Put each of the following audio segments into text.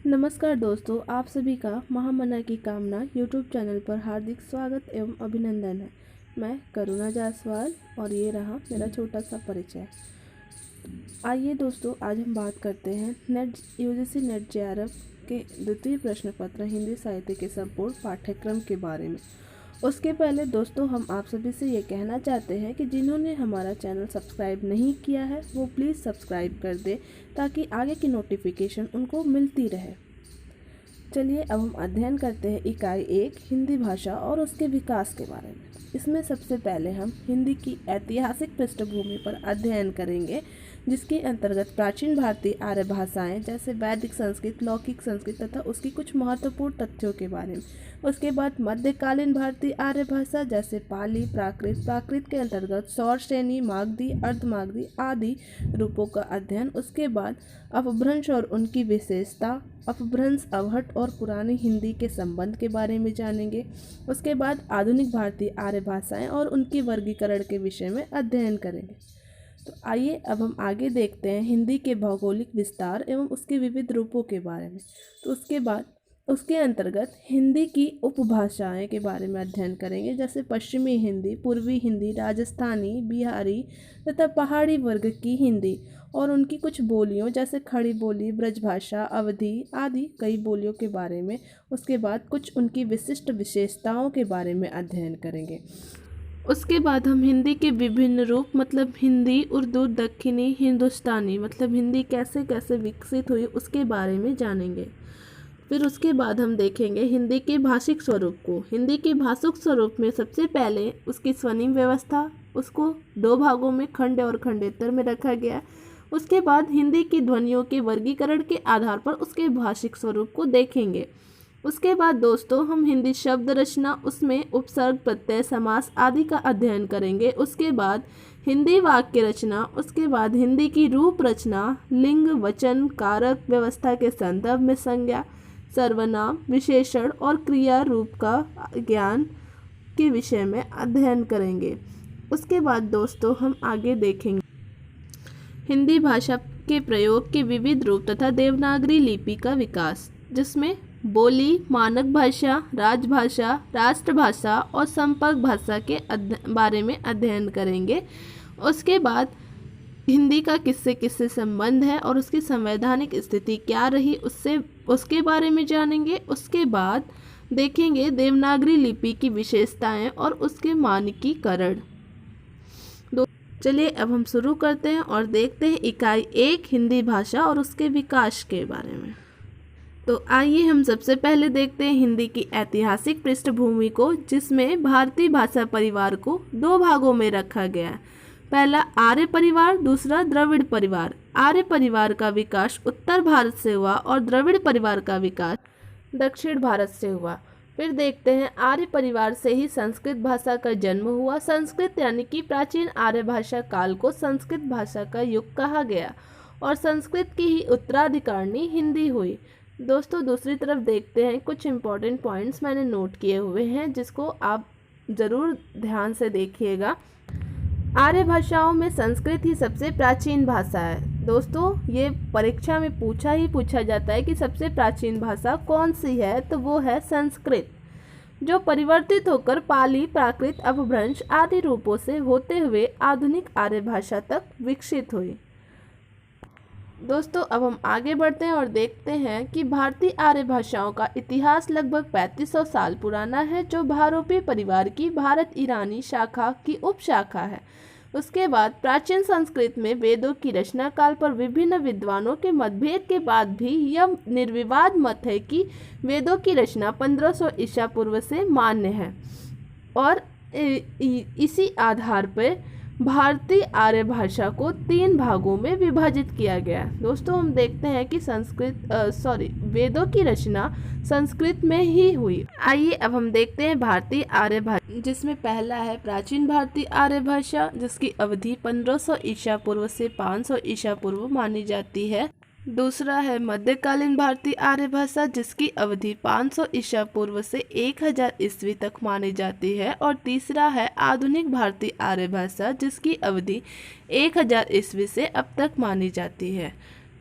नमस्कार दोस्तों, आप सभी का महामना की कामना यूट्यूब चैनल पर हार्दिक स्वागत एवं अभिनंदन है। मैं करुणा जायसवाल और ये रहा मेरा छोटा सा परिचय। आइए दोस्तों, आज हम बात करते हैं नेट यूजीसी नेट जेआरएफ के द्वितीय प्रश्न पत्र हिंदी साहित्य के संपूर्ण पाठ्यक्रम के बारे में। उसके पहले दोस्तों, हम आप सभी से ये कहना चाहते हैं कि जिन्होंने हमारा चैनल सब्सक्राइब नहीं किया है वो प्लीज़ सब्सक्राइब कर दें ताकि आगे की नोटिफिकेशन उनको मिलती रहे। चलिए अब हम अध्ययन करते हैं इकाई 1 हिंदी भाषा और उसके विकास के बारे में। इसमें सबसे पहले हम हिंदी की ऐतिहासिक पृष्ठभूमि पर अध्ययन करेंगे, जिसके अंतर्गत प्राचीन भारतीय आर्य भाषाएं जैसे वैदिक संस्कृत, लौकिक संस्कृत तथा उसकी कुछ महत्वपूर्ण तथ्यों के बारे में। उसके बाद मध्यकालीन भारतीय आर्य भाषा जैसे पाली, प्राकृत, प्राकृत के अंतर्गत सौर श्रेणी, मागधी, अर्धमागधी आदि रूपों का अध्ययन। उसके बाद अपभ्रंश और उनकी विशेषता, अपभ्रंश, अवहट और पुरानी हिंदी के संबंध के बारे में जानेंगे। उसके बाद आधुनिक भारतीय आर्य भाषाएं और उनके वर्गीकरण के विषय में अध्ययन करेंगे। तो आइए अब हम आगे देखते हैं हिंदी के भौगोलिक विस्तार एवं उसके विविध रूपों के बारे में। तो उसके बाद उसके अंतर्गत हिंदी की उपभाषाएं के बारे में अध्ययन करेंगे, जैसे पश्चिमी हिंदी, पूर्वी हिंदी, राजस्थानी, बिहारी तथा पहाड़ी वर्ग की हिंदी और उनकी कुछ बोलियों जैसे खड़ी बोली, ब्रजभाषा, अवधी आदि कई बोलियों के बारे में। उसके बाद कुछ उनकी विशिष्ट विशेषताओं के बारे में अध्ययन करेंगे। उसके बाद हम हिंदी के विभिन्न रूप मतलब हिंदी, उर्दू, दक्षिणी, हिंदुस्तानी मतलब हिंदी कैसे कैसे विकसित हुई उसके बारे में जानेंगे। फिर उसके बाद हम देखेंगे हिंदी के भाषिक स्वरूप को। हिंदी के भाषिक स्वरूप में सबसे पहले उसकी स्वनिम व्यवस्था, उसको दो भागों में खंड और खंडेतर में रखा गया। उसके बाद हिंदी की ध्वनियों के वर्गीकरण के आधार पर उसके भाषिक स्वरूप को देखेंगे। उसके बाद दोस्तों हम हिंदी शब्द रचना, उसमें उपसर्ग, प्रत्यय, समास आदि का अध्ययन करेंगे। उसके बाद हिंदी वाक्य रचना, उसके बाद हिंदी की रूप रचना, लिंग, वचन, कारक व्यवस्था के संदर्भ में संज्ञा, सर्वनाम, विशेषण और क्रिया रूप का ज्ञान के विषय में अध्ययन करेंगे। उसके बाद दोस्तों हम आगे देखेंगे हिंदी भाषा के प्रयोग के विविध रूप तथा देवनागरी लिपि का विकास, जिसमें बोली, मानक भाषा, राजभाषा, राष्ट्रभाषा और संपर्क भाषा के बारे में अध्ययन करेंगे। उसके बाद हिंदी का किससे किससे संबंध है और उसकी संवैधानिक स्थिति क्या रही उसके बारे में जानेंगे। उसके बाद देखेंगे देवनागरी लिपि की विशेषताएं और उसके मानकीकरण। चलिए अब हम शुरू करते हैं और देखते हैं इकाई 1 हिंदी भाषा और उसके विकास के बारे में। तो आइए हम सबसे पहले देखते हैं हिंदी की ऐतिहासिक पृष्ठभूमि को, जिसमें भारतीय भाषा परिवार को दो भागों में रखा गया है। पहला आर्य परिवार, दूसरा द्रविड़ परिवार। आर्य परिवार का विकास उत्तर भारत से हुआ और द्रविड़ परिवार का विकास दक्षिण भारत से हुआ। फिर देखते हैं आर्य परिवार से ही संस्कृत भाषा का जन्म हुआ। संस्कृत यानी कि प्राचीन आर्य भाषा काल को संस्कृत भाषा का युग कहा गया और संस्कृत की ही उत्तराधिकारिणी हिंदी हुई। दोस्तों दूसरी तरफ देखते हैं कुछ इम्पोर्टेंट पॉइंट्स मैंने नोट किए हुए हैं, जिसको आप ज़रूर ध्यान से देखिएगा। आर्य भाषाओं में संस्कृत ही सबसे प्राचीन भाषा है। दोस्तों ये परीक्षा में पूछा जाता है कि सबसे प्राचीन भाषा कौन सी है, तो वो है संस्कृत, जो परिवर्तित होकर पाली, प्राकृत, अपभ्रंश आदि रूपों से होते हुए आधुनिक आर्य भाषा तक विकसित हुई। दोस्तों अब हम आगे बढ़ते हैं और देखते हैं कि भारतीय आर्य भाषाओं का इतिहास लगभग 3500 साल पुराना है, जो भारोपी परिवार की भारत ईरानी शाखा की उपशाखा है। उसके बाद प्राचीन संस्कृत में वेदों की रचना काल पर विभिन्न विद्वानों के मतभेद के बाद भी यह निर्विवाद मत है कि वेदों की रचना 1500 ईसा पूर्व से मान्य है और इसी आधार पर भारतीय आर्य भाषा को 3 भागों में विभाजित किया गया। दोस्तों हम देखते हैं कि वेदों की रचना संस्कृत में ही हुई। आइए अब हम देखते हैं भारतीय आर्य भाषा, जिसमें पहला है प्राचीन भारतीय आर्य भाषा, जिसकी अवधि 1500 ईसा पूर्व से 500 ईसा पूर्व मानी जाती है। दूसरा है मध्यकालीन भारतीय आर्य भाषा, जिसकी अवधि 500 ईसा पूर्व से 1000 ईस्वी तक मानी जाती है। और तीसरा है आधुनिक भारतीय आर्य भाषा, जिसकी अवधि 1000 ईस्वी से अब तक मानी जाती है।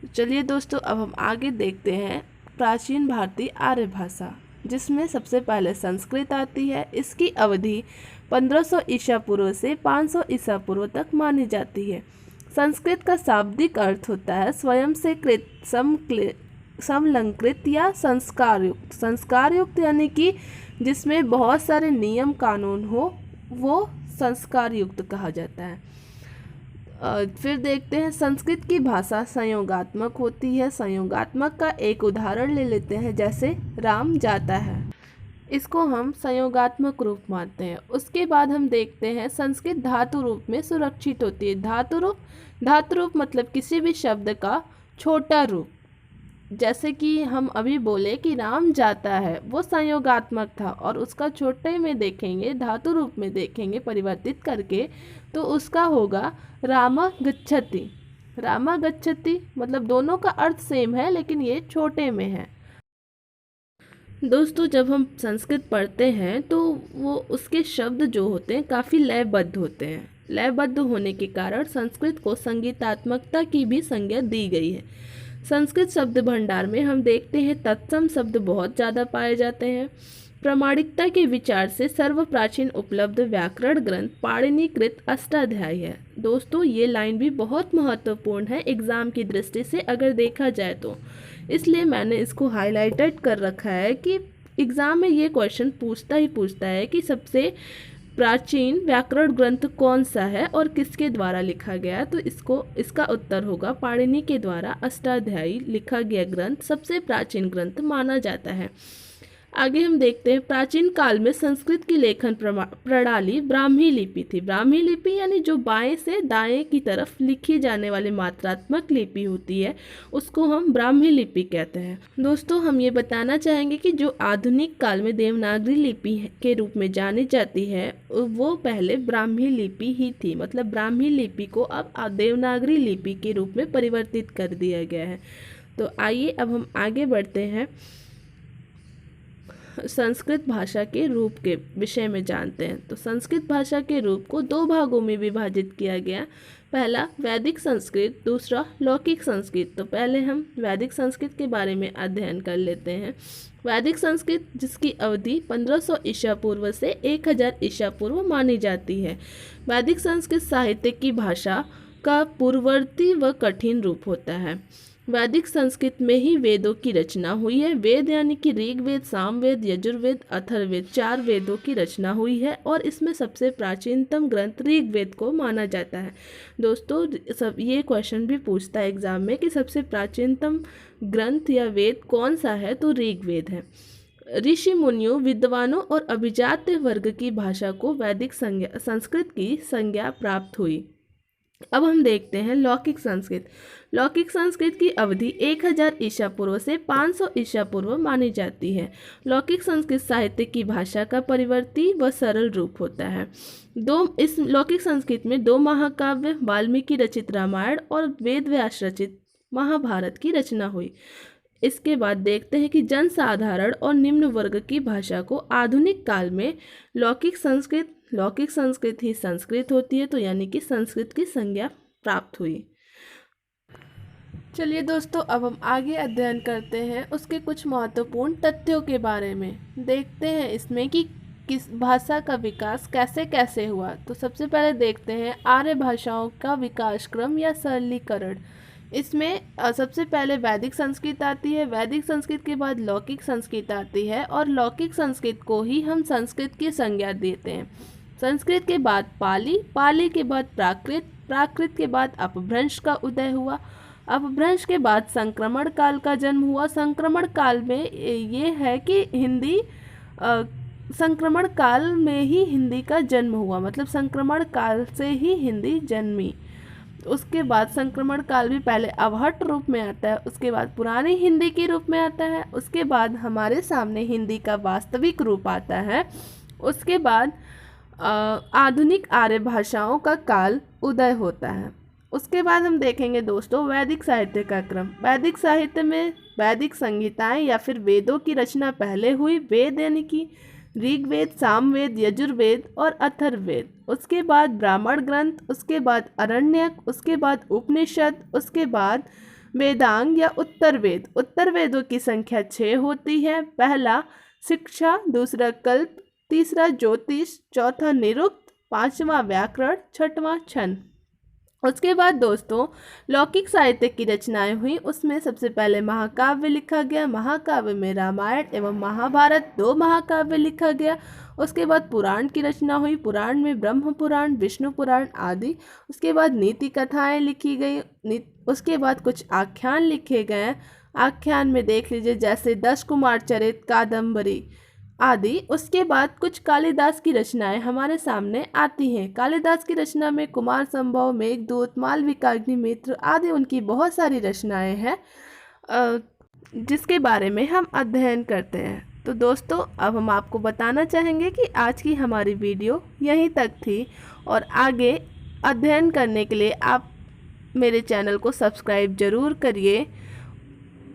चलिए दोस्तों अब हम आगे देखते हैं प्राचीन भारतीय आर्य भाषा, जिसमें सबसे पहले संस्कृत आती है। इसकी अवधि 1500 ईसा पूर्व से 500 ईसा पूर्व तक मानी जाती है। संस्कृत का शाब्दिक अर्थ होता है स्वयं से कृत, समलंकृत या संस्कारयुक्त। संस्कारयुक्त यानी कि जिसमें बहुत सारे नियम कानून हो, वो संस्कारयुक्त कहा जाता है। फिर देखते हैं संस्कृत की भाषा संयोगात्मक होती है। संयोगात्मक का एक उदाहरण ले लेते हैं, जैसे राम जाता है, इसको हम संयोगात्मक रूप मानते हैं। उसके बाद हम देखते हैं संस्कृत धातु रूप में सुरक्षित होती है। धातु रूप मतलब किसी भी शब्द का छोटा रूप। जैसे कि हम अभी बोले कि राम जाता है, वो संयोगात्मक था, और उसका छोटे में देखेंगे, धातु रूप में देखेंगे परिवर्तित करके, तो उसका होगा रामा गच्छति। रामा गच्छति मतलब दोनों का अर्थ सेम है, लेकिन ये छोटे में है। दोस्तों, जब हम संस्कृत पढ़ते हैं तो वो उसके शब्द जो होते हैं काफ़ी लयबद्ध होते हैं। लयबद्ध होने के कारण संस्कृत को संगीतात्मकता की भी संज्ञा दी गई है। संस्कृत शब्द भंडार में हम देखते हैं तत्सम शब्द बहुत ज़्यादा पाए जाते हैं। प्रामाणिकता के विचार से सर्वप्राचीन उपलब्ध व्याकरण ग्रंथ पाणिनिकृत अष्टाध्यायी है। दोस्तों, ये लाइन भी बहुत महत्वपूर्ण है एग्ज़ाम की दृष्टि से अगर देखा जाए तो, इसलिए मैंने इसको हाईलाइटेड कर रखा है कि एग्ज़ाम में ये क्वेश्चन पूछता है कि सबसे प्राचीन व्याकरण ग्रंथ कौन सा है और किसके द्वारा लिखा गया। तो इसका उत्तर होगा पाणिनि के द्वारा अष्टाध्यायी लिखा गया ग्रंथ सबसे प्राचीन ग्रंथ माना जाता है। आगे हम देखते हैं प्राचीन काल में संस्कृत की लेखन प्रणाली ब्राह्मी लिपि थी। ब्राह्मी लिपि यानी जो बाएं से दाएं की तरफ लिखी जाने वाली मात्रात्मक लिपि होती है, उसको हम ब्राह्मी लिपि कहते हैं। दोस्तों, हम ये बताना चाहेंगे कि जो आधुनिक काल में देवनागरी लिपि के रूप में जानी जाती है, वो पहले ब्राह्मी लिपि ही थी। मतलब ब्राह्मी लिपि को अब देवनागरी लिपि के रूप में परिवर्तित कर दिया गया है। तो आइए अब हम आगे बढ़ते हैं, संस्कृत भाषा के रूप के विषय में जानते हैं। तो संस्कृत भाषा के रूप को दो भागों में विभाजित किया गया। पहला वैदिक संस्कृत, दूसरा लौकिक संस्कृत। तो पहले हम वैदिक संस्कृत के बारे में अध्ययन कर लेते हैं। वैदिक संस्कृत जिसकी अवधि 1500 ईसा पूर्व से 1000 ईसा पूर्व मानी जाती है। वैदिक संस्कृत साहित्य की भाषा का पूर्ववर्ती व कठिन रूप होता है। वैदिक संस्कृत में ही वेदों की रचना हुई है। वेद यानी कि ऋग्वेद, सामवेद, यजुर्वेद, अथर्ववेद 4 वेदों की रचना हुई है, और इसमें सबसे प्राचीनतम ग्रंथ ऋग्वेद को माना जाता है। दोस्तों, ये क्वेश्चन भी पूछता है एग्जाम में कि सबसे प्राचीनतम ग्रंथ या वेद कौन सा है, तो ऋग्वेद है। ऋषि मुनियों, विद्वानों और अभिजात्य वर्ग की भाषा को वैदिक संस्कृत की संज्ञा प्राप्त हुई। अब हम देखते हैं लौकिक संस्कृत। लौकिक संस्कृत की अवधि 1000 ईसा पूर्व से 500 ईसा पूर्व मानी जाती है। लौकिक संस्कृत साहित्य की भाषा का परिवर्ती व सरल रूप होता है। इस लौकिक संस्कृत में 2 महाकाव्य, वाल्मीकि रचित रामायण और वेद व्यास रचित महाभारत की रचना हुई। इसके बाद देखते हैं कि जनसाधारण और निम्न वर्ग की भाषा को आधुनिक काल में लौकिक संस्कृत ही संस्कृत होती है, तो यानी कि संस्कृत की संज्ञा प्राप्त हुई। चलिए दोस्तों, अब हम आगे अध्ययन करते हैं उसके कुछ महत्वपूर्ण तथ्यों के बारे में। देखते हैं इसमें कि किस भाषा का विकास कैसे कैसे हुआ। तो सबसे पहले देखते हैं आर्य भाषाओं का विकास क्रम या सरलीकरण। इसमें सबसे पहले वैदिक संस्कृत आती है। वैदिक संस्कृत के बाद लौकिक संस्कृत आती है, और लौकिक संस्कृत को ही हम संस्कृत की संज्ञा देते हैं। संस्कृत के बाद पाली, पाली के बाद प्राकृत, प्राकृत के बाद अपभ्रंश का उदय हुआ। अपभ्रंश के बाद संक्रमण काल का जन्म हुआ। संक्रमण काल में ये है कि हिंदी संक्रमण काल में ही हिंदी का जन्म हुआ, मतलब संक्रमण काल से ही हिंदी जन्मी। उसके बाद संक्रमण काल भी पहले अवहट रूप में आता है, उसके बाद पुरानी हिंदी के रूप में आता है, उसके बाद हमारे सामने हिंदी का वास्तविक रूप आता है। उसके बाद आधुनिक आर्य भाषाओं का काल उदय होता है। उसके बाद हम देखेंगे दोस्तों वैदिक साहित्य का क्रम। वैदिक साहित्य में वैदिक संहिताएं या फिर वेदों की रचना पहले हुई। वेद यानी कि ऋग्वेद, सामवेद, यजुर्वेद और अथर्ववेद। उसके बाद ब्राह्मण ग्रंथ, उसके बाद अरण्यक, उसके बाद उपनिषद, उसके बाद वेदांग या उत्तर वेद। उत्तर वेदों की संख्या 6 होती है। पहला शिक्षा, दूसरा कल्प, तीसरा ज्योतिष, चौथा निरुक्त, पांचवा व्याकरण, छठवां छंद। उसके बाद दोस्तों लौकिक साहित्य की रचनाएं हुई। उसमें सबसे पहले महाकाव्य लिखा गया। महाकाव्य में रामायण एवं महाभारत 2 महाकाव्य लिखा गया। उसके बाद पुराण की रचना हुई। पुराण में ब्रह्म पुराण, विष्णु पुराण आदि। उसके बाद नीति कथाएं लिखी गई। उसके बाद कुछ आख्यान लिखे गए। आख्यान में देख लीजिए जैसे 10 कुमार चरित, कादम्बरी आदि। उसके बाद कुछ कालिदास की रचनाएं हमारे सामने आती हैं। कालिदास की रचना में कुमार संभव, मेघदूत, मालविका, अग्निमित्र आदि उनकी बहुत सारी रचनाएं हैं जिसके बारे में हम अध्ययन करते हैं। तो दोस्तों अब हम आपको बताना चाहेंगे कि आज की हमारी वीडियो यहीं तक थी और आगे अध्ययन करने के लिए आप मेरे चैनल को सब्सक्राइब ज़रूर करिए।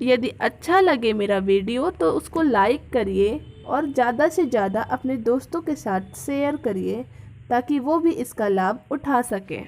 यदि अच्छा लगे मेरा वीडियो तो उसको लाइक करिए और ज़्यादा से ज़्यादा अपने दोस्तों के साथ शेयर करिए ताकि वो भी इसका लाभ उठा सकें।